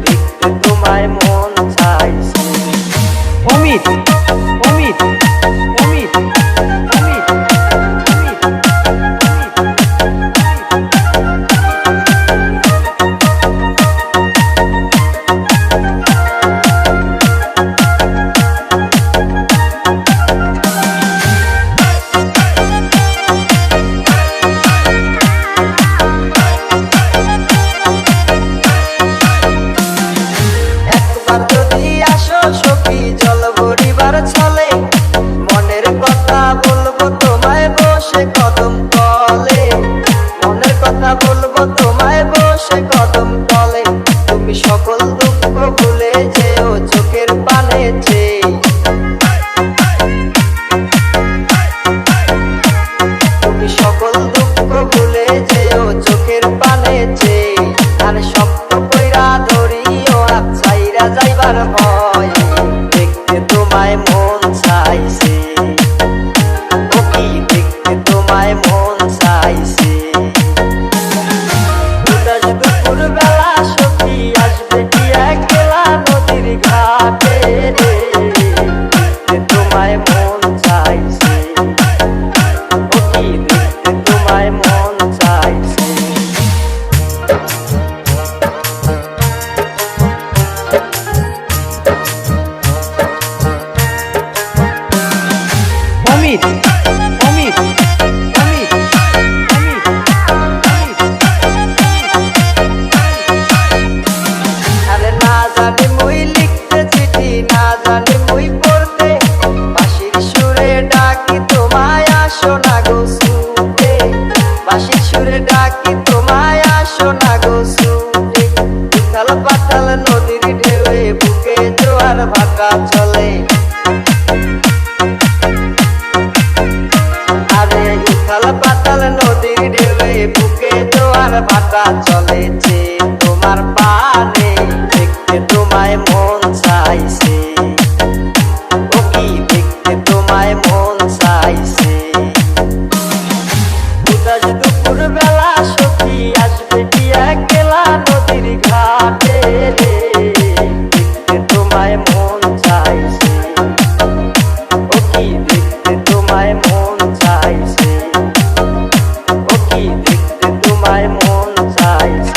দেখতে তোমায় মন চাইছে। অমিত অমিত অমিত অমিত অমিত সখী জল ভরিবার ছলে মনের কথা বলবো তোমায় বসে কদম তলে, মনের কথা বলবো তোমায় বসে কদম তলে। তুমি সকল দুঃখ ভুলে যেও চোখের পানে চেয়ে, তুমি সকল দুঃখ ভুলে যেও চোখের পানে চেয়ে। আর শক্ত কইরা ধরিও হাত ছাইরা যাইবার ভয়, দেখতে তোমায় মন চাইছে। ও কি দেখতে তোমায় মন চাইছে। উদাস দুপুর বেলা সখী আসবে কি একলা নদীর ঘাটে রে, দেখতে তোমায় মন চাইছে। ও কি দেখতে তোমায় মন চাইছে। অমিত অমিত অমিত অমিত অমিত আরে না জানি মুই লিখতে চিঠি, না জানি মুই পড়তে, বাঁশির সুরে ডাকি তোমায় আসো না গো ছুটে, বাঁশির সুরে ডাকি তোমায় আসো না গো ছুটে। উথাল পাতাল নদীর ঢেউয়ে বুকে জোয়ার ভাটা চলে, উথাল পাতাল নদীর ঢেউয়ে বুকে জোয়ার ভাটা চলেছে তোমার পানে, দেখতে তোমায় মন চাইছে। ও কি দেখতে তোমায় মন চাইছে। উদাস দুপুর বেলা সখী আসবে কি একলা নদীর ঘাটে রে, দেখতে তোমায় মন চাইছে। ও কি দেখতে তোমায় মন চাইছে। ও কি দেখতে তোমায় মন চাইছে।